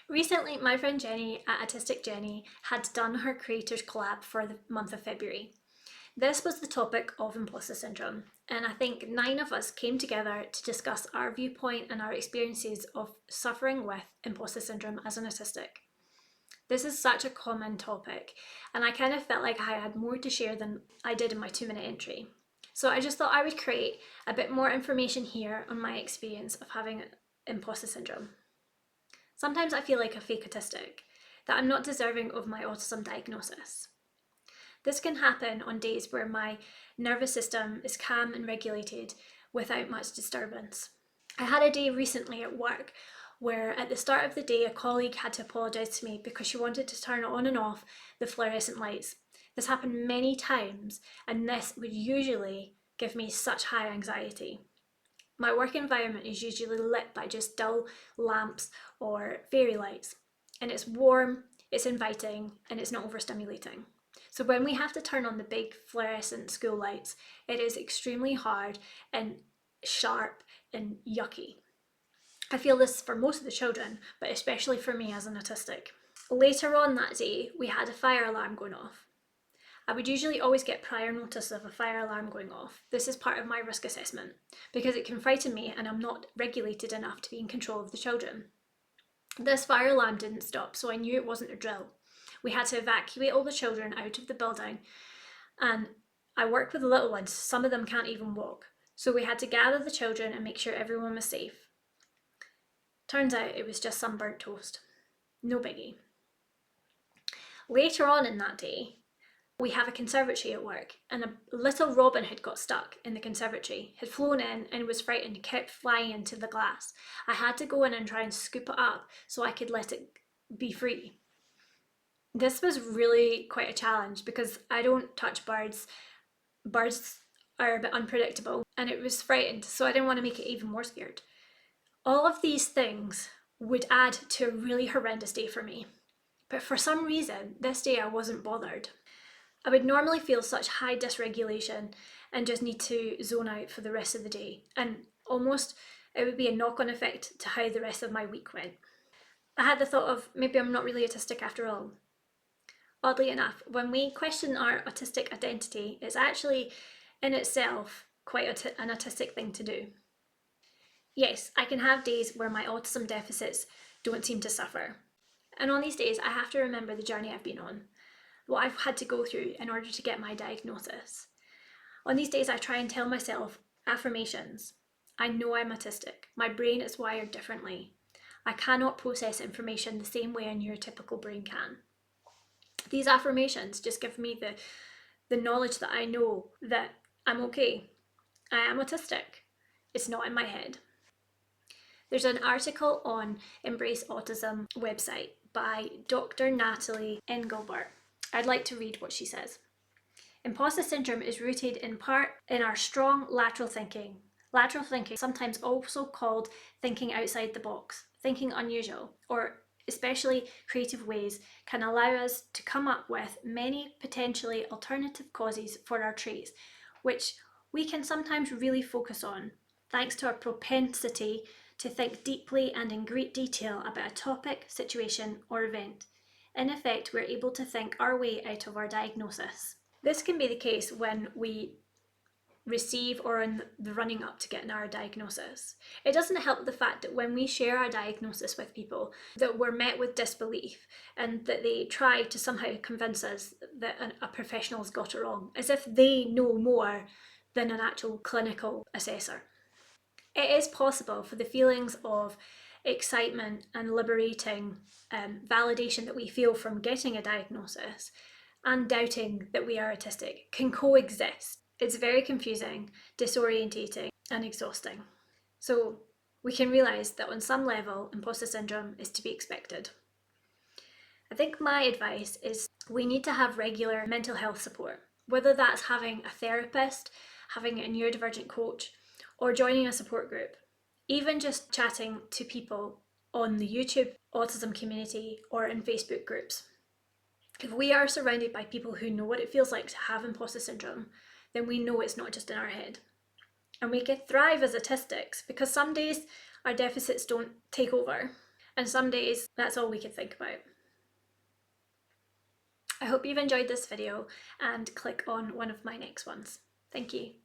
Recently, my friend Jenny at Autistic Jenny had done her creators collab for the month of February. This was the topic of imposter syndrome, and I think 9 of us came together to discuss our viewpoint and our experiences of suffering with imposter syndrome as an autistic. This is such a common topic, and I kind of felt like I had more to share than I did in my 2-minute entry. So I just thought I would create a bit more information here on my experience of having imposter syndrome. Sometimes I feel like a fake autistic, that I'm not deserving of my autism diagnosis. This can happen on days where my nervous system is calm and regulated without much disturbance. I had a day recently at work where at the start of the day a colleague had to apologise to me because she wanted to turn on and off the fluorescent lights. This happened many times, and this would usually give me such high anxiety. My work environment is usually lit by just dull lamps or fairy lights, and it's warm, it's inviting, and it's not overstimulating. So when we have to turn on the big fluorescent school lights, it is extremely hard and sharp and yucky. I feel this for most of the children, but especially for me as an autistic. Later on that day, we had a fire alarm going off. I would usually always get prior notice of a fire alarm going off. This is part of my risk assessment because it can frighten me and I'm not regulated enough to be in control of the children. This fire alarm didn't stop, so I knew it wasn't a drill. We had to evacuate all the children out of the building, and I work with the little ones, some of them can't even walk. So we had to gather the children and make sure everyone was safe. Turns out it was just some burnt toast. No biggie. Later on in that day, we have a conservatory at work, and a little robin had got stuck in the conservatory, had flown in and was frightened, kept flying into the glass. I had to go in and try and scoop it up so I could let it be free. This was really quite a challenge because I don't touch birds. Birds are a bit unpredictable, and it was frightened, so I didn't want to make it even more scared. All of these things would add to a really horrendous day for me. But for some reason, this day I wasn't bothered. I would normally feel such high dysregulation and just need to zone out for the rest of the day, and almost it would be a knock-on effect to how the rest of my week went. I had the thought of maybe I'm not really autistic after all. Oddly enough, when we question our autistic identity, it's actually in itself quite an autistic thing to do. Yes, I can have days where my autism deficits don't seem to suffer. And on these days, I have to remember the journey I've been on, what I've had to go through in order to get my diagnosis. On these days, I try and tell myself affirmations. I know I'm autistic. My brain is wired differently. I cannot process information the same way a neurotypical brain can. These affirmations just give me the knowledge that I know that I'm okay. I am autistic. It's not in my head. There's an article on Embrace Autism website by Dr. Natalie Engelbert. I'd like to read what she says. Imposter syndrome is rooted in part in our strong lateral thinking. Lateral thinking, sometimes also called thinking outside the box, thinking unusual, or especially creative ways, can allow us to come up with many potentially alternative causes for our traits, which we can sometimes really focus on, thanks to our propensity to think deeply and in great detail about a topic, situation, or event. In effect, we're able to think our way out of our diagnosis. This can be the case when we receive or in the running up to getting our diagnosis. It doesn't help the fact that when we share our diagnosis with people, that we're met with disbelief and that they try to somehow convince us that a professional's got it wrong, as if they know more than an actual clinical assessor. It is possible for the feelings of excitement and liberating validation that we feel from getting a diagnosis and doubting that we are autistic can coexist. It's very confusing, disorientating, and exhausting. So we can realise that on some level, imposter syndrome is to be expected. I think my advice is we need to have regular mental health support, whether that's having a therapist, having a neurodivergent coach, or joining a support group. Even just chatting to people on the YouTube autism community or in Facebook groups. If we are surrounded by people who know what it feels like to have imposter syndrome, then we know it's not just in our head. And we can thrive as autistics because some days our deficits don't take over. And some days that's all we could think about. I hope you've enjoyed this video and click on one of my next ones. Thank you.